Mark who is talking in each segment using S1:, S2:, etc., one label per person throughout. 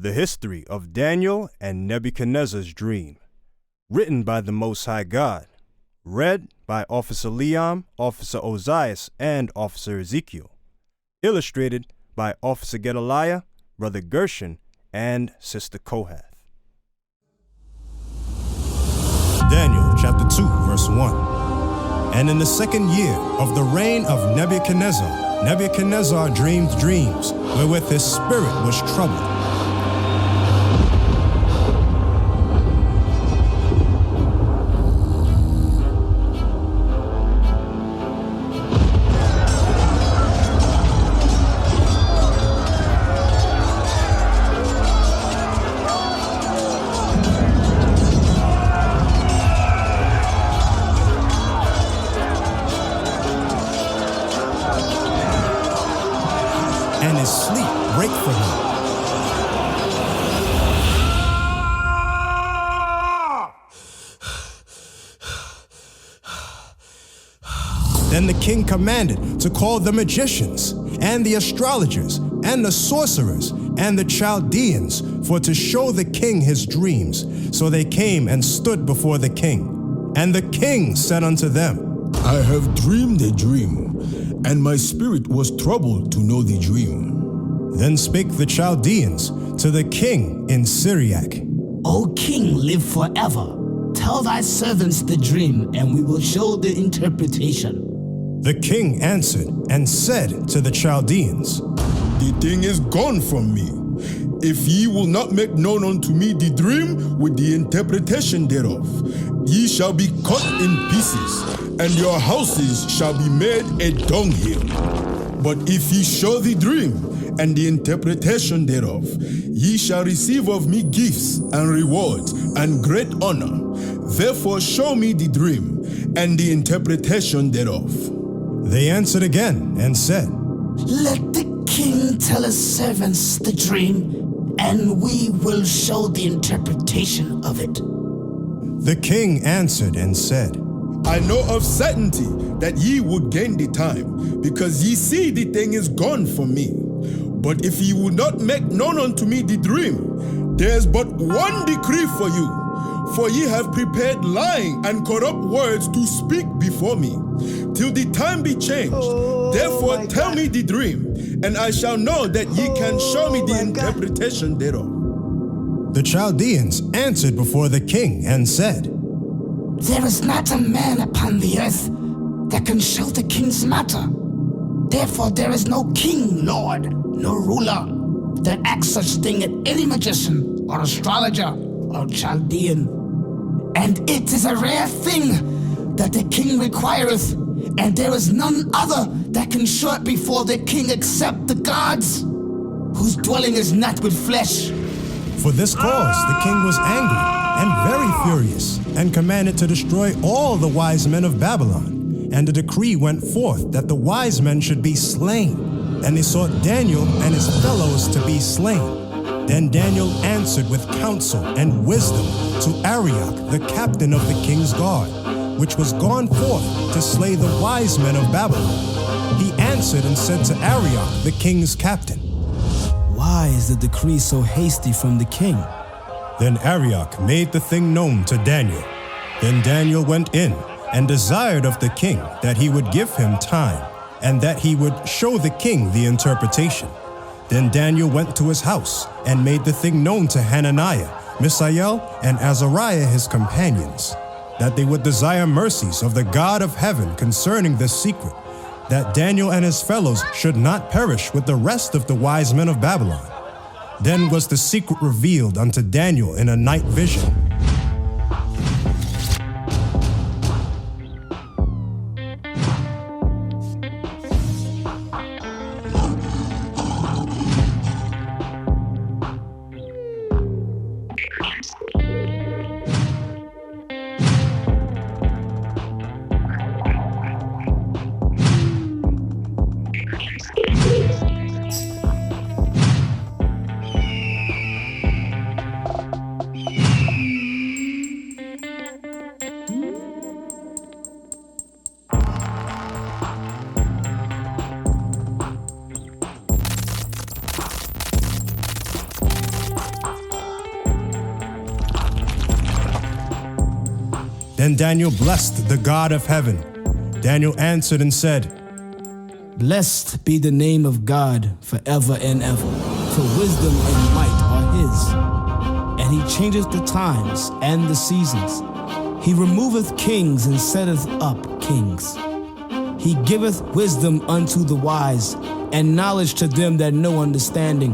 S1: The History of Daniel and Nebuchadnezzar's Dream, written by the Most High God, read by Officer Liam, Officer Ozias, and Officer Ezekiel, illustrated by Officer Gedaliah, Brother Gershon, and Sister Kohath. Daniel chapter 2, verse 1. And in the second year of the reign of Nebuchadnezzar, Nebuchadnezzar dreamed dreams, wherewith his spirit was troubled. And his sleep break from him. Then the king commanded to call the magicians, and the astrologers, and the sorcerers, and the Chaldeans, for to show the king his dreams. So they came and stood before the king. And the king said unto them,
S2: I have dreamed a dream, and my spirit was troubled to know the dream.
S1: Then spake the Chaldeans to the king in Syriac,
S3: O king, live forever. Tell thy servants the dream, and we will show the interpretation.
S1: The king answered and said to the Chaldeans,
S2: The thing is gone from me. If ye will not make known unto me the dream with the interpretation thereof, ye shall be cut in pieces, and your houses shall be made a dunghill. But if ye show the dream and the interpretation thereof, ye shall receive of me gifts and rewards and great honor. Therefore show me the dream and the interpretation thereof.
S1: They answered again and said,
S3: Let the king tell his servants the dream, and we will show the interpretation of it.
S1: The king answered and said,
S2: I know of certainty that ye would gain the time, because ye see the thing is gone from me. But if ye would not make known unto me the dream, there is but one decree for you. For ye have prepared lying and corrupt words to speak before me, till the time be changed. Therefore tell me the dream, and I shall know that ye can show me the interpretation thereof.
S1: The Chaldeans answered before the king and said,
S3: There is not a man upon the earth that can show the king's matter. Therefore there is no king, lord, no ruler that acts such thing at any magician or astrologer or Chaldean. And it is a rare thing that the king requireth, and there is none other that can show it before the king except the gods, whose dwelling is not with flesh.
S1: For this cause the king was angry and very furious, and commanded to destroy all the wise men of Babylon. And a decree went forth that the wise men should be slain. And they sought Daniel and his fellows to be slain. Then Daniel answered with counsel and wisdom to Arioch, the captain of the king's guard, which was gone forth to slay the wise men of Babylon. He answered and said to Arioch, the king's captain,
S4: Why is the decree so hasty from the king?
S1: Then Arioch made the thing known to Daniel. Then Daniel went in and desired of the king that he would give him time, and that he would show the king the interpretation. Then Daniel went to his house and made the thing known to Hananiah, Mishael, and Azariah his companions, that they would desire mercies of the God of heaven concerning this secret, that Daniel and his fellows should not perish with the rest of the wise men of Babylon. Then was the secret revealed unto Daniel in a night vision. Then Daniel blessed the God of heaven. Daniel answered and said,
S4: Blessed be the name of God forever and ever, for wisdom and might are his. And he changeth the times and the seasons. He removeth kings and setteth up kings. He giveth wisdom unto the wise, and knowledge to them that know understanding.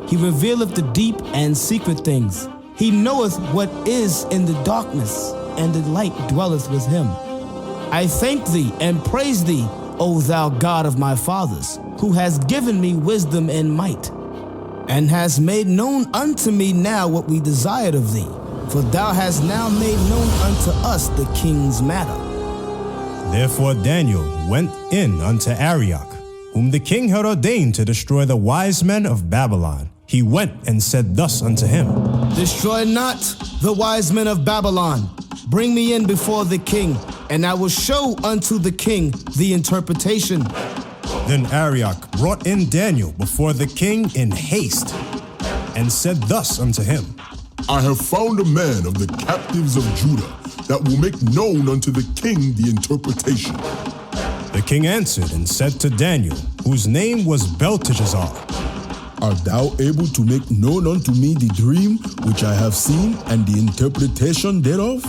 S4: He revealeth the deep and secret things. He knoweth what is in the darkness, and the light dwelleth with him. I thank thee and praise thee, O thou God of my fathers, who has given me wisdom and might, and has made known unto me now what we desired of thee. For thou hast now made known unto us the king's matter.
S1: Therefore Daniel went in unto Arioch, whom the king had ordained to destroy the wise men of Babylon. He went and said thus unto him,
S4: Destroy not the wise men of Babylon. Bring me in before the king, and I will show unto the king the interpretation.
S1: Then Arioch brought in Daniel before the king in haste, and said thus unto him,
S2: I have found a man of the captives of Judah that will make known unto the king the interpretation.
S1: The king answered and said to Daniel, whose name was Belteshazzar,
S2: Art thou able to make known unto me the dream which I have seen and the interpretation thereof?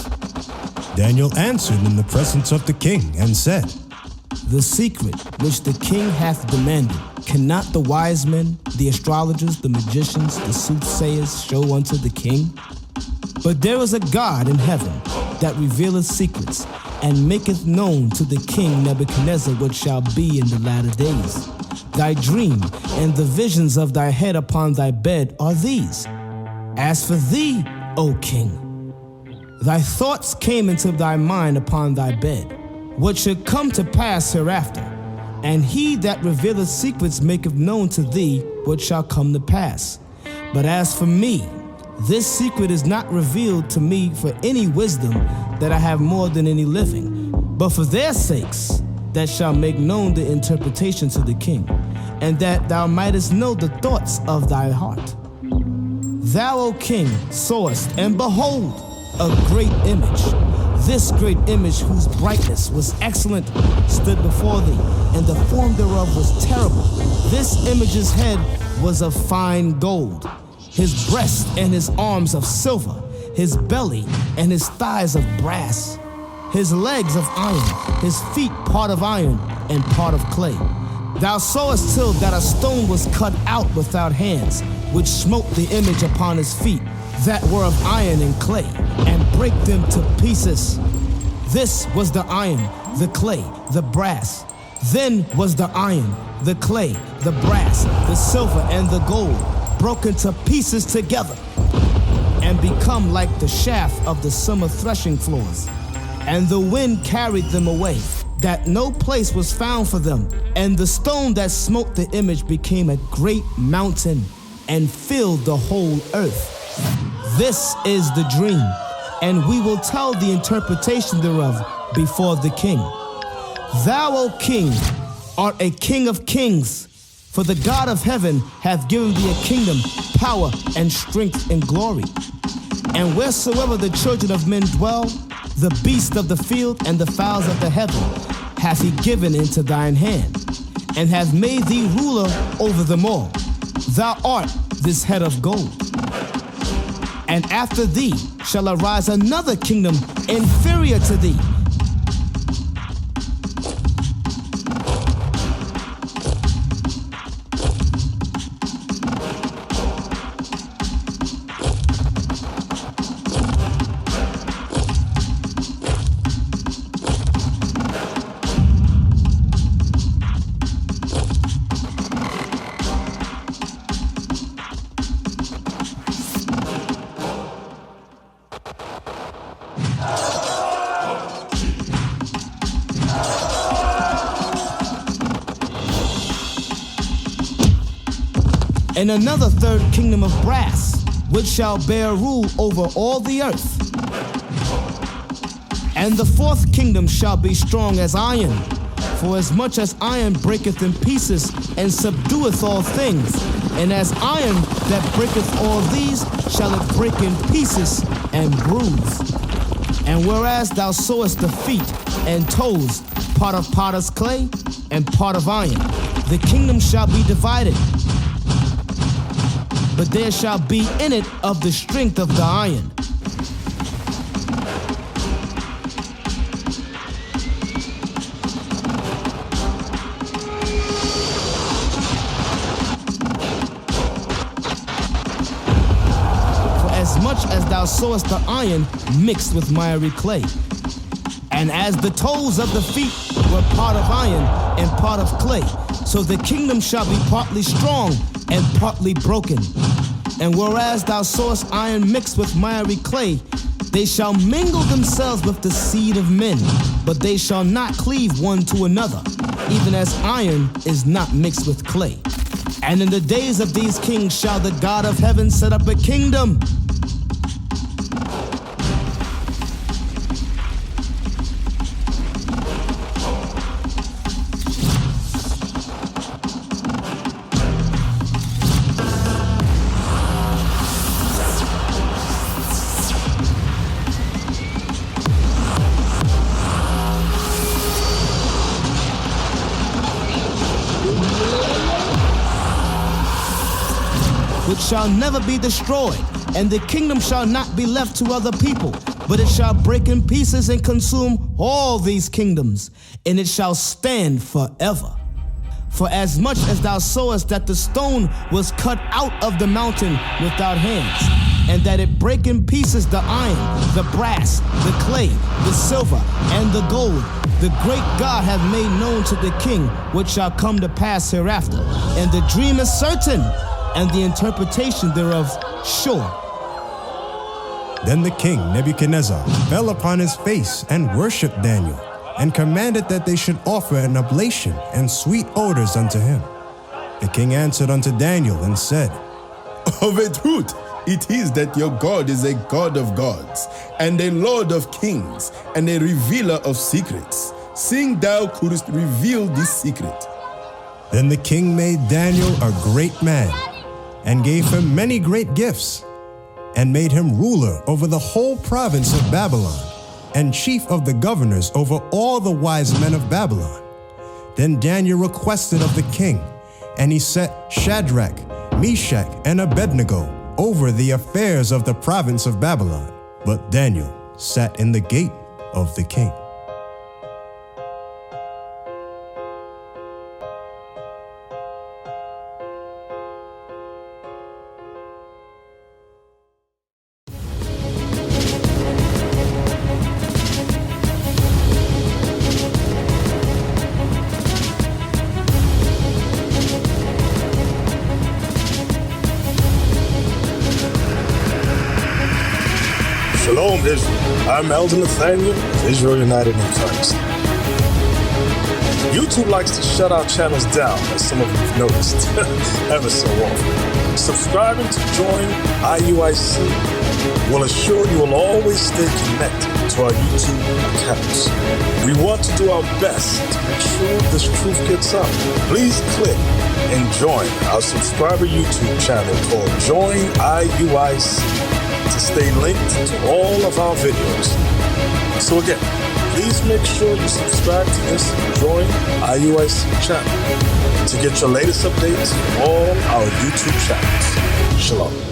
S1: Daniel answered in the presence of the king and said,
S4: The secret which the king hath demanded, cannot the wise men, the astrologers, the magicians, the soothsayers show unto the king? But there is a God in heaven that revealeth secrets, and maketh known to the king Nebuchadnezzar what shall be in the latter days. Thy dream and the visions of thy head upon thy bed are these. As for thee, O king, thy thoughts came into thy mind upon thy bed, what should come to pass hereafter. And he that revealeth secrets maketh known to thee what shall come to pass. But as for me, this secret is not revealed to me for any wisdom that I have more than any living, but for their sakes that shall make known the interpretation to the king, and that thou mightest know the thoughts of thy heart. Thou, O king, sawest, and behold, a great image. This great image, whose brightness was excellent, stood before thee, and the form thereof was terrible. This image's head was of fine gold, his breast and his arms of silver, his belly and his thighs of brass, his legs of iron, his feet part of iron and part of clay. Thou sawest till that a stone was cut out without hands, which smote the image upon his feet, that were of iron and clay, and brake them to pieces. This was the iron, the clay, the brass. Then was the iron, the clay, the brass, the silver, and the gold broken to pieces together, and become like the shaft of the summer threshing floors. And the wind carried them away, that no place was found for them. And the stone that smote the image became a great mountain, and filled the whole earth. This is the dream, and we will tell the interpretation thereof before the king. Thou, O king, art a king of kings, for the God of heaven hath given thee a kingdom, power, and strength, and glory. And wheresoever the children of men dwell, the beasts of the field and the fowls of the heaven hath he given into thine hand, and hath made thee ruler over them all. Thou art this head of gold. And after thee shall arise another kingdom inferior to thee. And another third kingdom of brass, which shall bear rule over all the earth. And the fourth kingdom shall be strong as iron, for as much as iron breaketh in pieces and subdueth all things, and as iron that breaketh all these shall it break in pieces and bruise. And whereas thou sawest the feet and toes, part of potter's clay and part of iron, the kingdom shall be divided. But there shall be in it of the strength of the iron. For as much as thou sawest the iron mixed with miry clay, and as the toes of the feet were part of iron and part of clay, so the kingdom shall be partly strong and partly broken. And whereas thou sawest iron mixed with miry clay, they shall mingle themselves with the seed of men, but they shall not cleave one to another, even as iron is not mixed with clay. And in the days of these kings shall the God of heaven set up a kingdom, which shall never be destroyed, and the kingdom shall not be left to other people, but it shall break in pieces and consume all these kingdoms, and it shall stand forever. For as much as thou sawest that the stone was cut out of the mountain without hands, and that it brake in pieces the iron, the brass, the clay, the silver, and the gold, the great God hath made known to the king what shall come to pass hereafter. And the dream is certain, and the interpretation thereof sure.
S1: Then the king Nebuchadnezzar fell upon his face and worshipped Daniel, and commanded that they should offer an oblation and sweet odors unto him. The king answered unto Daniel and said,
S2: Of a truth, it is that your God is a God of gods, and a Lord of kings, and a revealer of secrets, seeing thou couldst reveal this secret.
S1: Then the king made Daniel a great man, and gave him many great gifts, and made him ruler over the whole province of Babylon, and chief of the governors over all the wise men of Babylon. Then Daniel requested of the king, and he set Shadrach, Meshach, and Abednego over the affairs of the province of Babylon. But Daniel sat in the gate of the king.
S5: Shalom, Israel. I'm Elder Nathaniel of Israel United in Christ. YouTube likes to shut our channels down, as some of you have noticed, ever so often. Subscribing to join IUIC will assure you will always stay connected to our YouTube accounts. We want to do our best to make sure this truth gets out. Please click and join our subscriber YouTube channel called Join IUIC to stay linked to all of our videos. So again, please make sure you subscribe to this Join IUIC channel to get your latest updates from all our YouTube channels. Shalom.